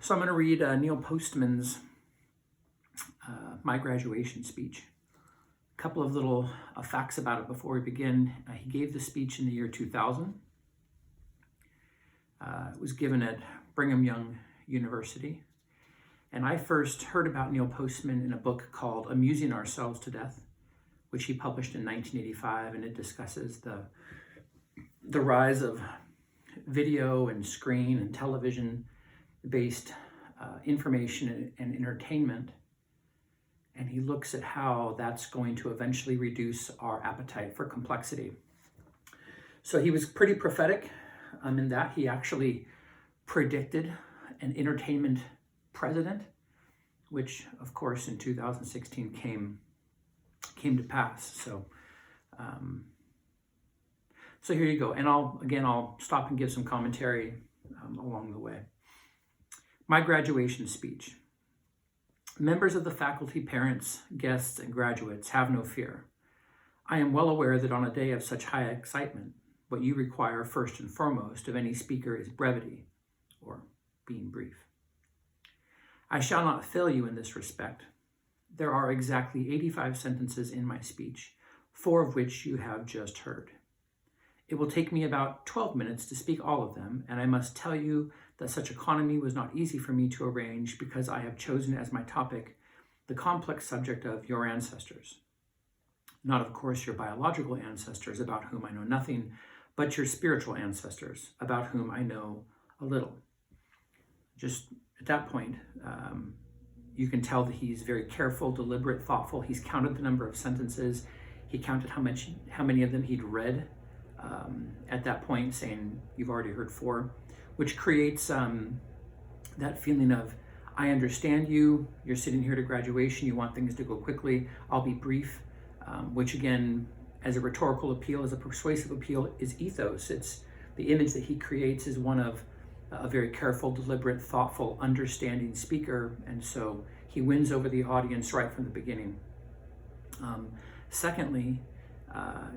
So I'm going to read Neil Postman's my graduation speech. A couple of little facts about it before we begin. He gave the speech in the year 2000. It was given at Brigham Young University. And I first heard about Neil Postman in a book called Amusing Ourselves to Death, which he published in 1985, and it discusses the rise of video and screen and television-based information and entertainment. And he looks at how that's going to eventually reduce our appetite for complexity. So he was pretty prophetic in that he actually predicted an entertainment president, which of course in 2016 came to pass. So here you go. And I'll stop and give some commentary along the way. My graduation speech. Members of the faculty, parents, guests, and graduates, have no fear. I am well aware that on a day of such high excitement, what you require first and foremost of any speaker is brevity, or being brief. I shall not fail you in this respect. There are exactly 85 sentences in my speech, 4 of which you have just heard. It will take me about 12 minutes to speak all of them, and I must tell you that such economy was not easy for me to arrange because I have chosen as my topic the complex subject of your ancestors. Not, of course, your biological ancestors, about whom I know nothing, but your spiritual ancestors, about whom I know a little. Just at that point, you can tell that he's very careful, deliberate, thoughtful. He's counted the number of sentences. He counted how many of them he'd read at that point, saying, you've already heard 4, which creates that feeling of, I understand you, you're sitting here to graduation, you want things to go quickly, I'll be brief, which again, as a rhetorical appeal, as a persuasive appeal, is ethos. It's the image that he creates is one of a very careful, deliberate, thoughtful, understanding speaker, and so he wins over the audience right from the beginning. Secondly,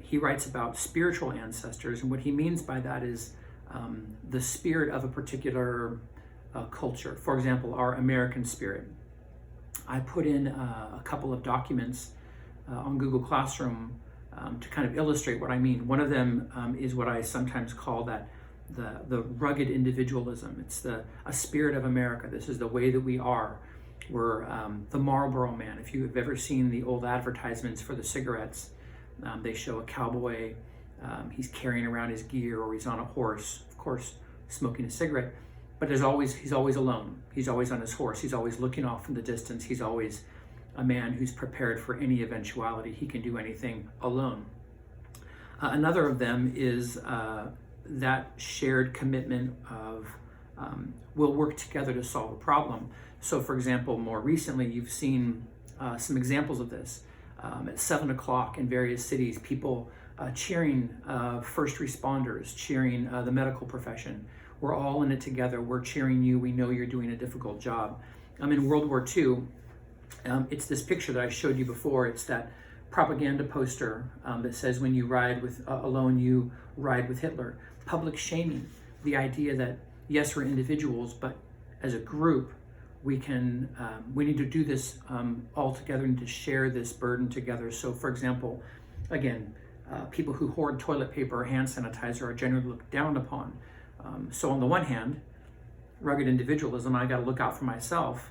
he writes about spiritual ancestors, and what he means by that is the spirit of a particular culture. For example, our American spirit. I put in a couple of documents on Google Classroom to kind of illustrate what I mean. One of them is what I sometimes call the rugged individualism. It's a spirit of America. This is the way that we are. We're the Marlboro Man. If you have ever seen the old advertisements for the cigarettes, they show a cowboy. He's carrying around his gear, or he's on a horse, of course, smoking a cigarette. But he's always alone. He's always on his horse. He's always looking off in the distance. He's always a man who's prepared for any eventuality. He can do anything alone. Another of them is that shared commitment of we'll work together to solve a problem. So, for example, more recently, you've seen some examples of this. At 7 o'clock in various cities, people cheering first responders, cheering the medical profession. We're all in it together. We're cheering you. We know you're doing a difficult job. In World War II, it's this picture that I showed you before. It's that propaganda poster that says, when you ride alone, you ride with Hitler. Public shaming, the idea that, yes, we're individuals, but as a group, we need to do this all together and to share this burden together. So, for example, again, people who hoard toilet paper or hand sanitizer are generally looked down upon. So on the one hand, rugged individualism, I got to look out for myself,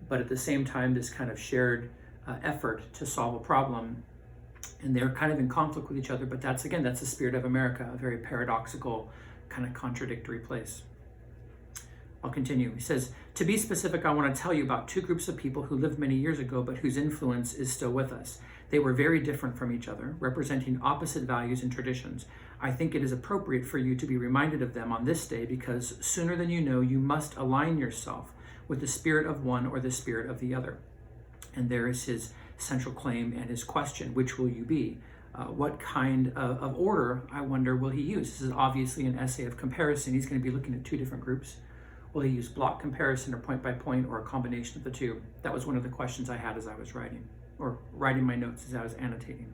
but at the same time, this kind of shared effort to solve a problem, and they're kind of in conflict with each other, but that's the spirit of America, a very paradoxical, kind of contradictory place. I'll continue. He says, to be specific, I want to tell you about 2 groups of people who lived many years ago, but whose influence is still with us. They were very different from each other, representing opposite values and traditions. I think it is appropriate for you to be reminded of them on this day, because sooner than you know, you must align yourself with the spirit of one or the spirit of the other. And there is his central claim and his question, which will you be? What kind of order, I wonder, will he use? This is obviously an essay of comparison. He's going to be looking at 2 different groups. Will he use block comparison or point by point, or a combination of the 2? That was one of the questions I had as I was writing my notes as I was annotating.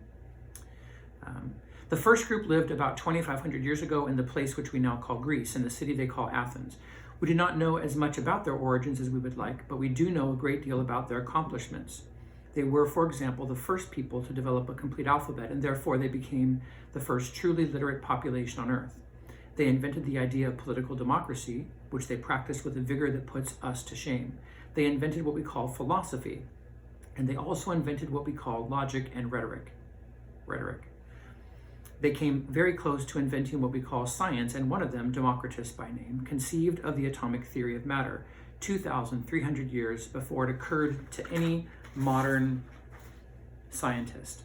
The first group lived about 2,500 years ago in the place which we now call Greece, in the city they call Athens. We do not know as much about their origins as we would like, but we do know a great deal about their accomplishments. They were, for example, the first people to develop a complete alphabet, and therefore they became the first truly literate population on Earth. They invented the idea of political democracy, which they practiced with a vigor that puts us to shame. They invented what we call philosophy, and they also invented what we call logic and rhetoric. They came very close to inventing what we call science, and one of them, Democritus by name, conceived of the atomic theory of matter 2,300 years before it occurred to any modern scientist.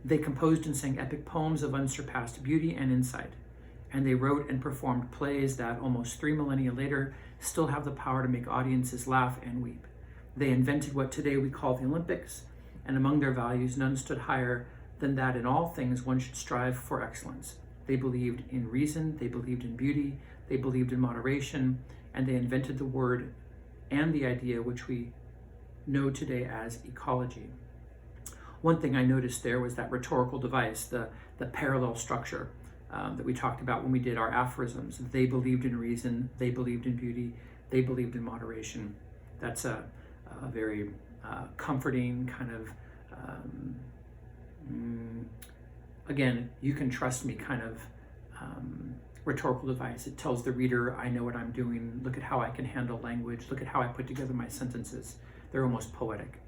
They composed and sang epic poems of unsurpassed beauty and insight, and they wrote and performed plays that almost 3 millennia later still have the power to make audiences laugh and weep. They invented what today we call the Olympics, and among their values none stood higher than that in all things one should strive for excellence. They believed in reason, they believed in beauty, they believed in moderation, and they invented the word and the idea which we know today as ecology. One thing I noticed there was that rhetorical device, the parallel structure that we talked about when we did our aphorisms. They believed in reason, they believed in beauty, they believed in moderation. That's a very comforting kind of again, you can trust me kind of rhetorical device. It tells the reader, I know what I'm doing. Look at how I can handle language. Look at how I put together my sentences. They're almost poetic.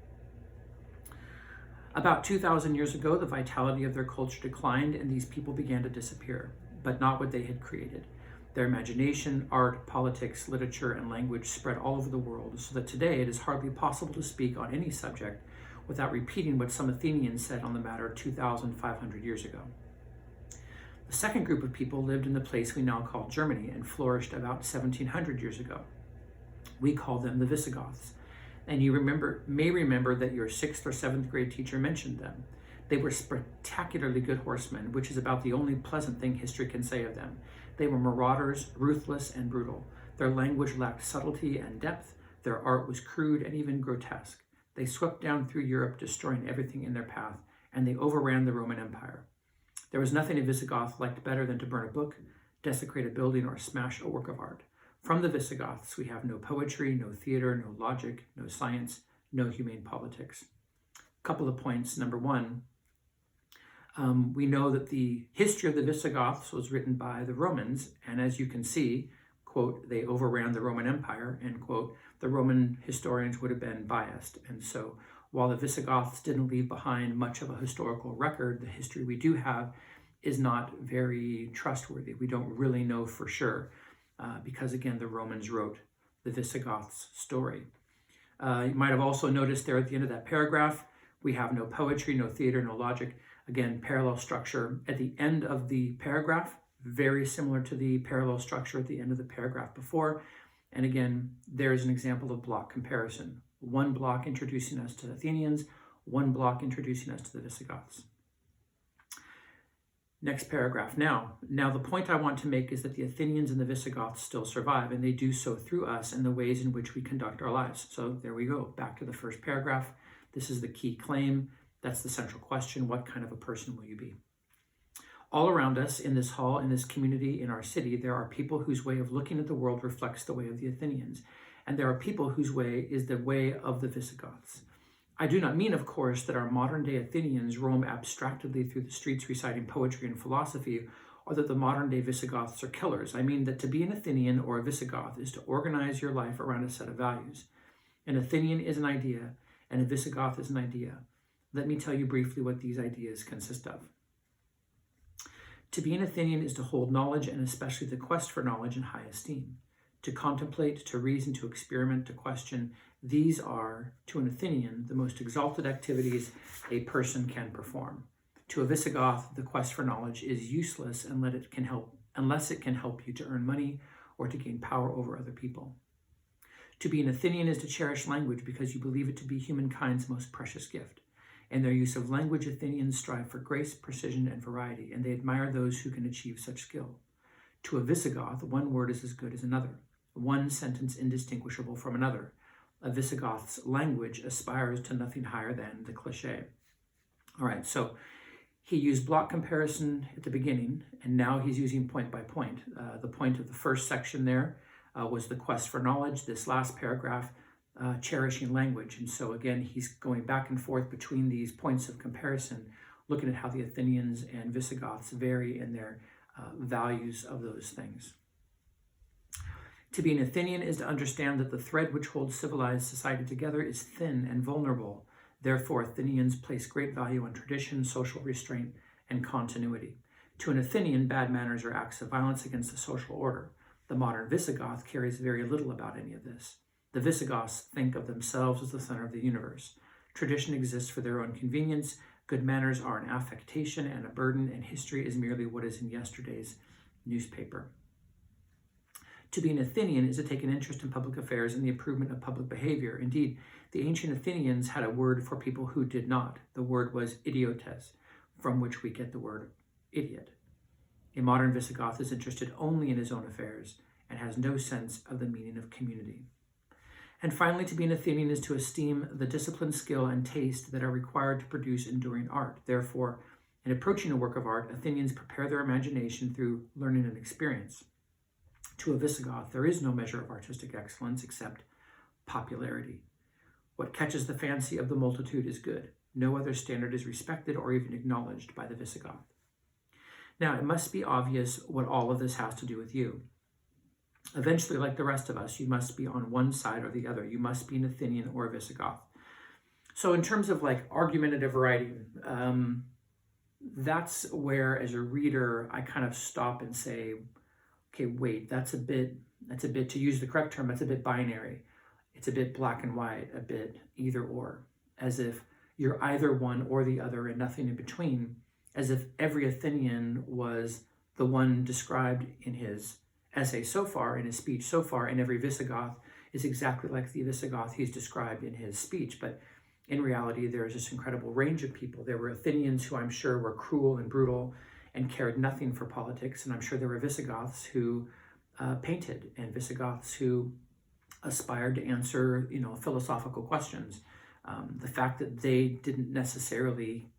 About 2,000 years ago, the vitality of their culture declined and these people began to disappear, but not what they had created. Their imagination, art, politics, literature, and language spread all over the world, so that today it is hardly possible to speak on any subject without repeating what some Athenians said on the matter 2,500 years ago. The second group of people lived in the place we now call Germany and flourished about 1,700 years ago. We call them the Visigoths, and you may remember that your 6th or 7th grade teacher mentioned them. They were spectacularly good horsemen, which is about the only pleasant thing history can say of them. They were marauders, ruthless and brutal. Their language lacked subtlety and depth. Their art was crude and even grotesque. They swept down through Europe, destroying everything in their path, and they overran the Roman Empire. There was nothing a Visigoth liked better than to burn a book, desecrate a building, or smash a work of art. From the Visigoths, we have no poetry, no theater, no logic, no science, no humane politics. A couple of points. Number one, we know that the history of the Visigoths was written by the Romans, and as you can see, quote, they overran the Roman Empire, end quote, the Roman historians would have been biased. And so while the Visigoths didn't leave behind much of a historical record, the history we do have is not very trustworthy. We don't really know for sure because, again, the Romans wrote the Visigoths' story. You might have also noticed there at the end of that paragraph, we have no poetry, no theater, no logic. Again, parallel structure at the end of the paragraph, very similar to the parallel structure at the end of the paragraph before. And again, there's an example of block comparison. One block introducing us to the Athenians, one block introducing us to the Visigoths. Next paragraph. Now the point I want to make is that the Athenians and the Visigoths still survive, and they do so through us and the ways in which we conduct our lives. So there we go, back to the first paragraph. This is the key claim. That's the central question. What kind of a person will you be? All around us, in this hall, in this community, in our city, there are people whose way of looking at the world reflects the way of the Athenians. And there are people whose way is the way of the Visigoths. I do not mean, of course, that our modern-day Athenians roam abstractedly through the streets reciting poetry and philosophy, or that the modern-day Visigoths are killers. I mean that to be an Athenian or a Visigoth is to organize your life around a set of values. An Athenian is an idea, and a Visigoth is an idea. Let me tell you briefly what these ideas consist of. To be an Athenian is to hold knowledge, and especially the quest for knowledge, in high esteem. To contemplate, to reason, to experiment, to question, these are, to an Athenian, the most exalted activities a person can perform. To a Visigoth, the quest for knowledge is useless unless it can help you to earn money or to gain power over other people. To be an Athenian is to cherish language because you believe it to be humankind's most precious gift. In their use of language, Athenians strive for grace, precision, and variety, and they admire those who can achieve such skill. To a Visigoth, one word is as good as another, one sentence indistinguishable from another. A Visigoth's language aspires to nothing higher than the cliché. All right, so he used block comparison at the beginning, and now he's using point by point. The point of the first section there, was the quest for knowledge. This last paragraph, cherishing language. And so again, he's going back and forth between these points of comparison, looking at how the Athenians and Visigoths vary in their values of those things. To be an Athenian is to understand that the thread which holds civilized society together is thin and vulnerable. Therefore, Athenians place great value on tradition, social restraint, and continuity. To an Athenian, bad manners are acts of violence against the social order. The modern Visigoth cares very little about any of this. The Visigoths think of themselves as the center of the universe. Tradition exists for their own convenience. Good manners are an affectation and a burden, and history is merely what is in yesterday's newspaper. To be an Athenian is to take an interest in public affairs and the improvement of public behavior. Indeed, the ancient Athenians had a word for people who did not. The word was idiotes, from which we get the word idiot. A modern Visigoth is interested only in his own affairs and has no sense of the meaning of community. And finally, to be an Athenian is to esteem the discipline, skill, and taste that are required to produce enduring art. Therefore, in approaching a work of art, Athenians prepare their imagination through learning and experience. To a Visigoth, there is no measure of artistic excellence except popularity. What catches the fancy of the multitude is good. No other standard is respected or even acknowledged by the Visigoth. Now, it must be obvious what all of this has to do with you. Eventually, like the rest of us, you must be on one side or the other. You must be an Athenian or a Visigoth. So in terms of like argumentative writing, that's where, as a reader, I kind of stop and say, okay, wait, that's a bit, to use the correct term, that's a bit binary. It's a bit black and white, a bit either or, as if you're either one or the other and nothing in between, as if every Athenian was the one described in his essay so far, in his speech so far, and every Visigoth is exactly like the Visigoth he's described in his speech. But in reality, there is this incredible range of people. There were Athenians who I'm sure were cruel and brutal and cared nothing for politics, and I'm sure there were Visigoths who painted, and Visigoths who aspired to answer, philosophical questions. The fact that they didn't necessarily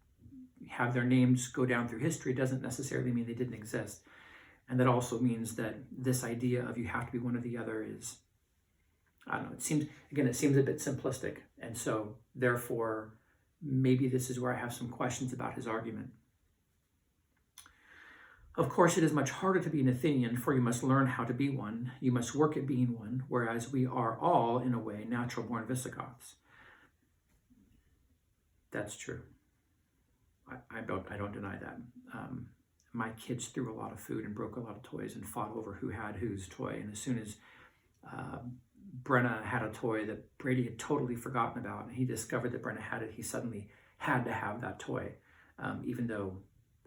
have their names go down through history doesn't necessarily mean they didn't exist. And that also means that this idea of you have to be one or the other is, I don't know, it seems a bit simplistic. And so therefore, maybe this is where I have some questions about his argument. Of course, it is much harder to be an Athenian, for you must learn how to be one. You must work at being one, whereas we are all, in a way, natural-born Visigoths. That's true. I don't deny that. My kids threw a lot of food and broke a lot of toys and fought over who had whose toy. And as soon as Brenna had a toy that Brady had totally forgotten about, and he discovered that Brenna had it, he suddenly had to have that toy, even though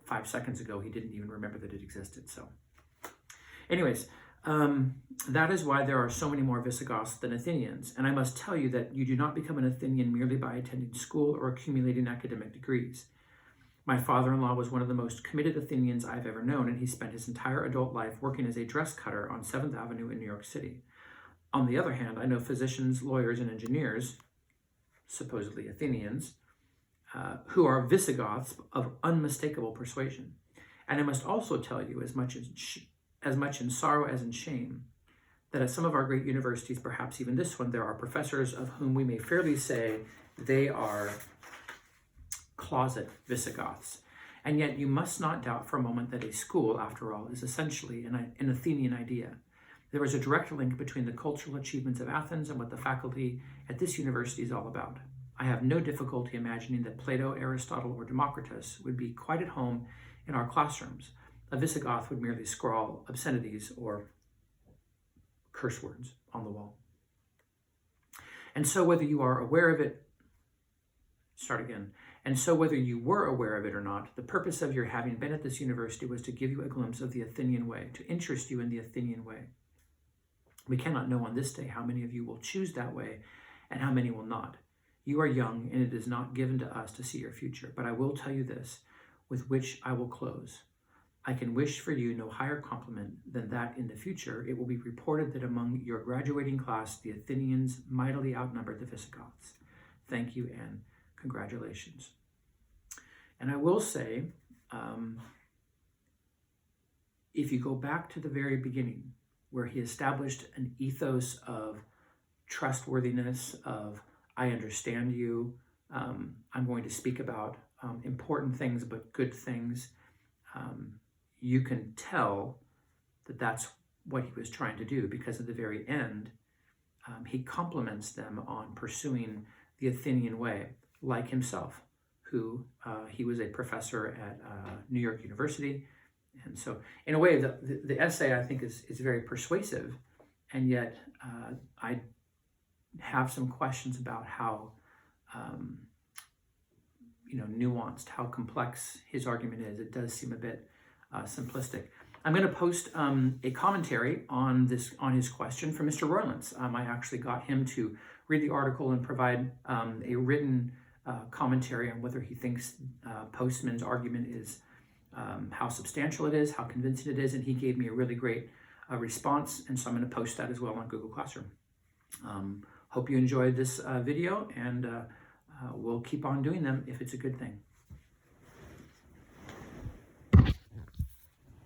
5 seconds ago he didn't even remember that it existed. So anyways, that is why there are so many more Visigoths than Athenians. And I must tell you that you do not become an Athenian merely by attending school or accumulating academic degrees. My father-in-law was one of the most committed Athenians I've ever known, and he spent his entire adult life working as a dress cutter on 7th Avenue in New York City. On the other hand, I know physicians, lawyers, and engineers, supposedly Athenians, who are Visigoths of unmistakable persuasion. And I must also tell you, as much in sorrow as in shame, that at some of our great universities, perhaps even this one, there are professors of whom we may fairly say they are closet Visigoths. And yet you must not doubt for a moment that a school, after all, is essentially an Athenian idea. There is a direct link between the cultural achievements of Athens and what the faculty at this university is all about. I have no difficulty imagining that Plato, Aristotle, or Democritus would be quite at home in our classrooms. A Visigoth would merely scrawl obscenities or curse words on the wall. And so whether you are aware of it, And so whether you were aware of it or not, the purpose of your having been at this university was to give you a glimpse of the Athenian way, to interest you in the Athenian way. We cannot know on this day how many of you will choose that way and how many will not. You are young, and it is not given to us to see your future. But I will tell you this, with which I will close. I can wish for you no higher compliment than that in the future it will be reported that among your graduating class, the Athenians mightily outnumbered the Visigoths. Thank you, and congratulations. And I will say, if you go back to the very beginning, where he established an ethos of trustworthiness, of I understand you, I'm going to speak about important things, but good things. You can tell that that's what he was trying to do, because at the very end, he compliments them on pursuing the Athenian way, like himself, who he was a professor at New York University. And so, in a way, the essay, I think, is very persuasive, and yet I have some questions about how nuanced, how complex his argument is. It does seem a bit simplistic. I'm going to post a commentary on his question from Mr. Roylance. I actually got him to read the article and provide a written commentary on whether he thinks Postman's argument is how substantial it is, how convincing it is, and he gave me a really great response, and so I'm going to post that as well on Google Classroom. Hope you enjoyed this video, and we'll keep on doing them if it's a good thing.